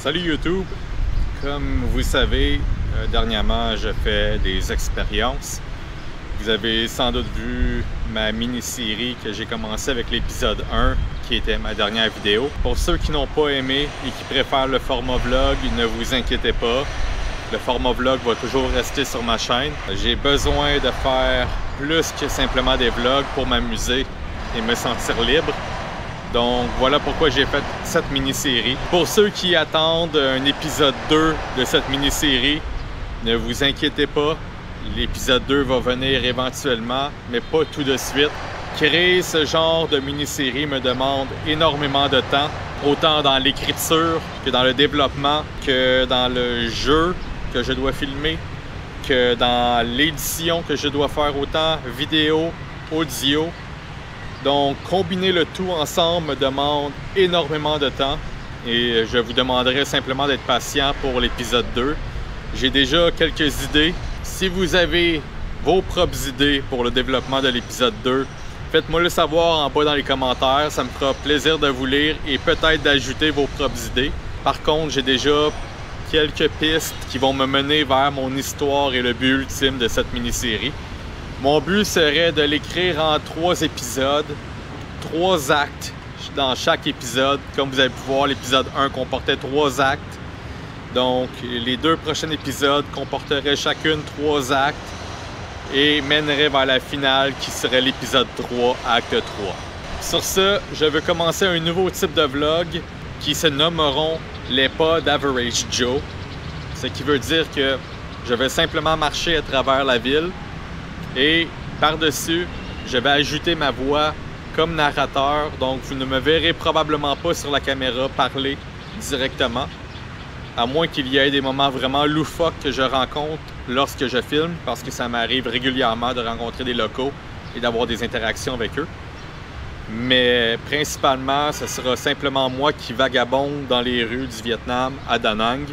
Salut YouTube! Comme vous savez, dernièrement je fais des expériences. Vous avez sans doute vu ma mini-série que j'ai commencé avec l'épisode 1 qui était ma dernière vidéo. Pour ceux qui n'ont pas aimé et qui préfèrent le format vlog, ne vous inquiétez pas. Le format vlog va toujours rester sur ma chaîne. J'ai besoin de faire plus que simplement des vlogs pour m'amuser et me sentir libre. Donc voilà pourquoi j'ai fait cette mini-série. Pour ceux qui attendent un épisode 2 de cette mini-série, ne vous inquiétez pas. L'épisode 2 va venir éventuellement, mais pas tout de suite. Créer ce genre de mini-série me demande énormément de temps, autant dans l'écriture que dans le développement, que dans le jeu que je dois filmer, que dans l'édition que je dois faire, autant vidéo, audio. Donc, combiner le tout ensemble me demande énormément de temps et je vous demanderai simplement d'être patient pour l'épisode 2. J'ai déjà quelques idées. Si vous avez vos propres idées pour le développement de l'épisode 2, faites-moi le savoir en bas dans les commentaires. Ça me fera plaisir de vous lire et peut-être d'ajouter vos propres idées. Par contre, j'ai déjà quelques pistes qui vont me mener vers mon histoire et le but ultime de cette mini-série. Mon but serait de l'écrire en 3 épisodes, 3 actes dans chaque épisode. Comme vous avez pu voir, l'épisode 1 comportait 3 actes. Donc, les 2 prochains épisodes comporteraient chacune 3 actes et mèneraient vers la finale qui serait l'épisode 3, acte 3. Sur ce, je veux commencer un nouveau type de vlog qui se nommeront les pas d'Average Joe. Ce qui veut dire que je vais simplement marcher à travers la ville. Et par-dessus, je vais ajouter ma voix comme narrateur, donc vous ne me verrez probablement pas sur la caméra parler directement, à moins qu'il y ait des moments vraiment loufoques que je rencontre lorsque je filme, parce que ça m'arrive régulièrement de rencontrer des locaux et d'avoir des interactions avec eux. Mais principalement, ce sera simplement moi qui vagabonde dans les rues du Vietnam à Da Nang,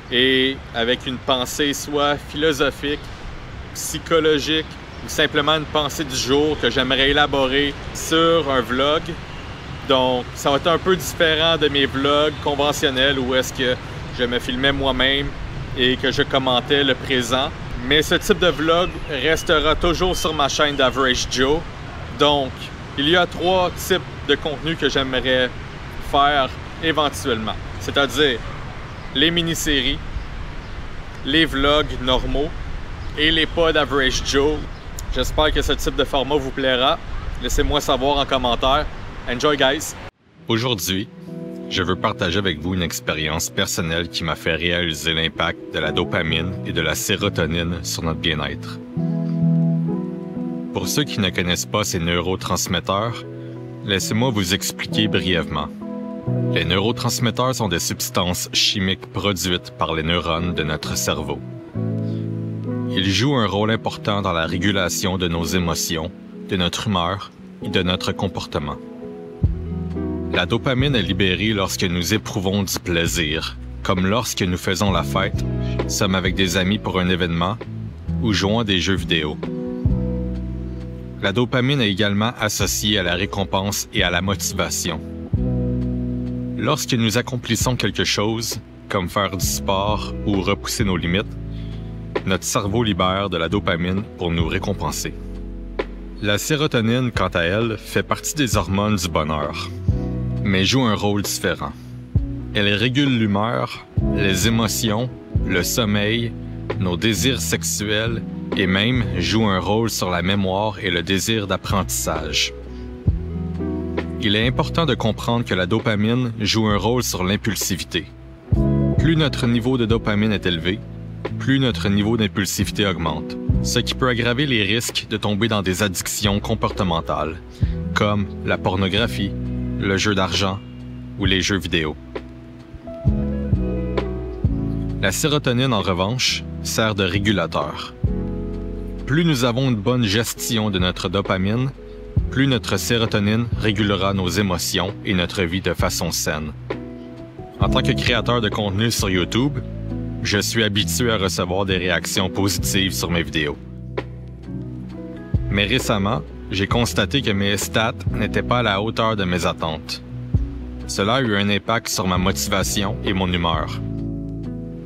et avec une pensée soit philosophique, psychologique ou simplement une pensée du jour que j'aimerais élaborer sur un vlog. Donc ça va être un peu différent de mes vlogs conventionnels où est-ce que je me filmais moi-même et que je commentais le présent. Mais ce type de vlog restera toujours sur ma chaîne d'Average Joe. Donc il y a 3 types de contenus que j'aimerais faire éventuellement. C'est-à-dire les mini-séries, les vlogs normaux et les pas d'Average Joe. J'espère que ce type de format vous plaira. Laissez-moi savoir en commentaire. Enjoy, guys! Aujourd'hui, je veux partager avec vous une expérience personnelle qui m'a fait réaliser l'impact de la dopamine et de la sérotonine sur notre bien-être. Pour ceux qui ne connaissent pas ces neurotransmetteurs, laissez-moi vous expliquer brièvement. Les neurotransmetteurs sont des substances chimiques produites par les neurones de notre cerveau. Ils jouent un rôle important dans la régulation de nos émotions, de notre humeur et de notre comportement. La dopamine est libérée lorsque nous éprouvons du plaisir, comme lorsque nous faisons la fête, sommes avec des amis pour un événement ou jouons à des jeux vidéo. La dopamine est également associée à la récompense et à la motivation. Lorsque nous accomplissons quelque chose, comme faire du sport ou repousser nos limites, notre cerveau libère de la dopamine pour nous récompenser. La sérotonine, quant à elle, fait partie des hormones du bonheur, mais joue un rôle différent. Elle régule l'humeur, les émotions, le sommeil, nos désirs sexuels et même joue un rôle sur la mémoire et le désir d'apprentissage. Il est important de comprendre que la dopamine joue un rôle sur l'impulsivité. Plus notre niveau de dopamine est élevé, plus notre niveau d'impulsivité augmente, ce qui peut aggraver les risques de tomber dans des addictions comportementales, comme la pornographie, le jeu d'argent ou les jeux vidéo. La sérotonine, en revanche, sert de régulateur. Plus nous avons une bonne gestion de notre dopamine, plus notre sérotonine régulera nos émotions et notre vie de façon saine. En tant que créateur de contenu sur YouTube, je suis habitué à recevoir des réactions positives sur mes vidéos. Mais récemment, j'ai constaté que mes stats n'étaient pas à la hauteur de mes attentes. Cela a eu un impact sur ma motivation et mon humeur.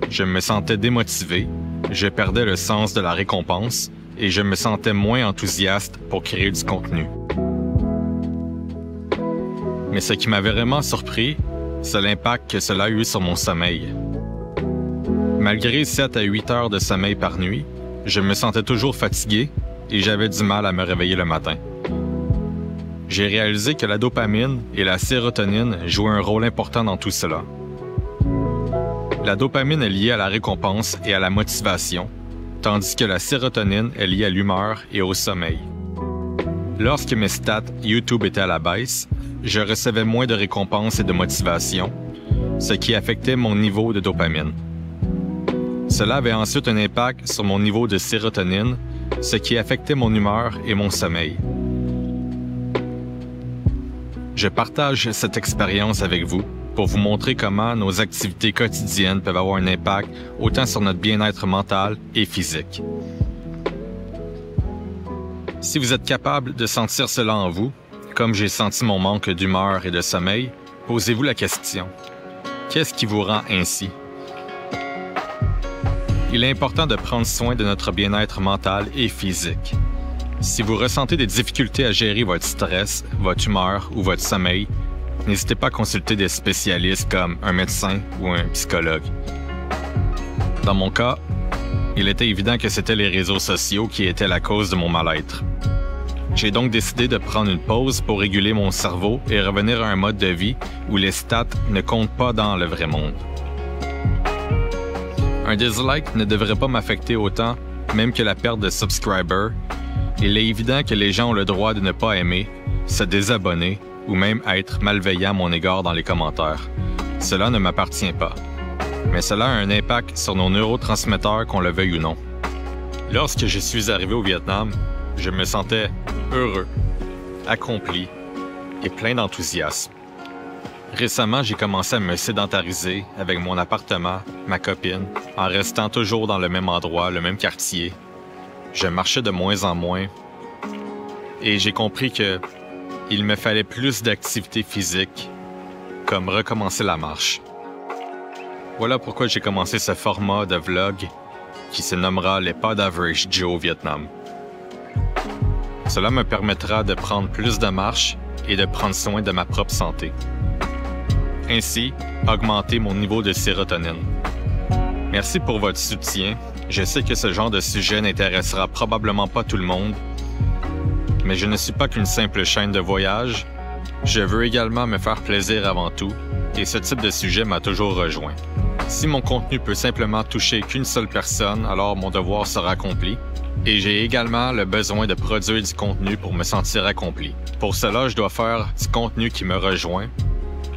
Je me sentais démotivé, je perdais le sens de la récompense et je me sentais moins enthousiaste pour créer du contenu. Mais ce qui m'avait vraiment surpris, c'est l'impact que cela a eu sur mon sommeil. Malgré 7 à 8 heures de sommeil par nuit, je me sentais toujours fatigué et j'avais du mal à me réveiller le matin. J'ai réalisé que la dopamine et la sérotonine jouaient un rôle important dans tout cela. La dopamine est liée à la récompense et à la motivation, tandis que la sérotonine est liée à l'humeur et au sommeil. Lorsque mes stats YouTube étaient à la baisse, je recevais moins de récompenses et de motivation, ce qui affectait mon niveau de dopamine. Cela avait ensuite un impact sur mon niveau de sérotonine, ce qui affectait mon humeur et mon sommeil. Je partage cette expérience avec vous pour vous montrer comment nos activités quotidiennes peuvent avoir un impact autant sur notre bien-être mental et physique. Si vous êtes capable de sentir cela en vous, comme j'ai senti mon manque d'humeur et de sommeil, posez-vous la question: qu'est-ce qui vous rend ainsi? Il est important de prendre soin de notre bien-être mental et physique. Si vous ressentez des difficultés à gérer votre stress, votre humeur ou votre sommeil, n'hésitez pas à consulter des spécialistes comme un médecin ou un psychologue. Dans mon cas, il était évident que c'était les réseaux sociaux qui étaient la cause de mon mal-être. J'ai donc décidé de prendre une pause pour réguler mon cerveau et revenir à un mode de vie où les stats ne comptent pas dans le vrai monde. Un dislike ne devrait pas m'affecter autant, même que la perte de subscribers. Il est évident que les gens ont le droit de ne pas aimer, se désabonner ou même être malveillants à mon égard dans les commentaires. Cela ne m'appartient pas. Mais cela a un impact sur nos neurotransmetteurs, qu'on le veuille ou non. Lorsque je suis arrivé au Vietnam, je me sentais heureux, accompli et plein d'enthousiasme. Récemment, j'ai commencé à me sédentariser avec mon appartement, ma copine, en restant toujours dans le même endroit, le même quartier. Je marchais de moins en moins et j'ai compris que il me fallait plus d'activité physique, comme recommencer la marche. Voilà pourquoi j'ai commencé ce format de vlog qui se nommera les pas d'Average Joe au Vietnam. Cela me permettra de prendre plus de marches et de prendre soin de ma propre santé. Ainsi, augmenter mon niveau de sérotonine. Merci pour votre soutien. Je sais que ce genre de sujet n'intéressera probablement pas tout le monde, mais je ne suis pas qu'une simple chaîne de voyage. Je veux également me faire plaisir avant tout, et ce type de sujet m'a toujours rejoint. Si mon contenu peut simplement toucher qu'une seule personne, alors mon devoir sera accompli. Et j'ai également le besoin de produire du contenu pour me sentir accompli. Pour cela, je dois faire du contenu qui me rejoint.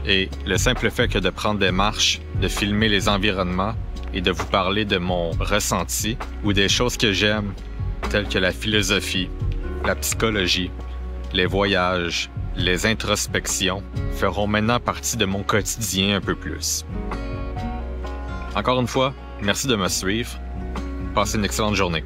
Et le simple fait que de prendre des marches, de filmer les environnements et de vous parler de mon ressenti ou des choses que j'aime, telles que la philosophie, la psychologie, les voyages, les introspections, feront maintenant partie de mon quotidien un peu plus. Encore une fois, merci de me suivre. Passez une excellente journée.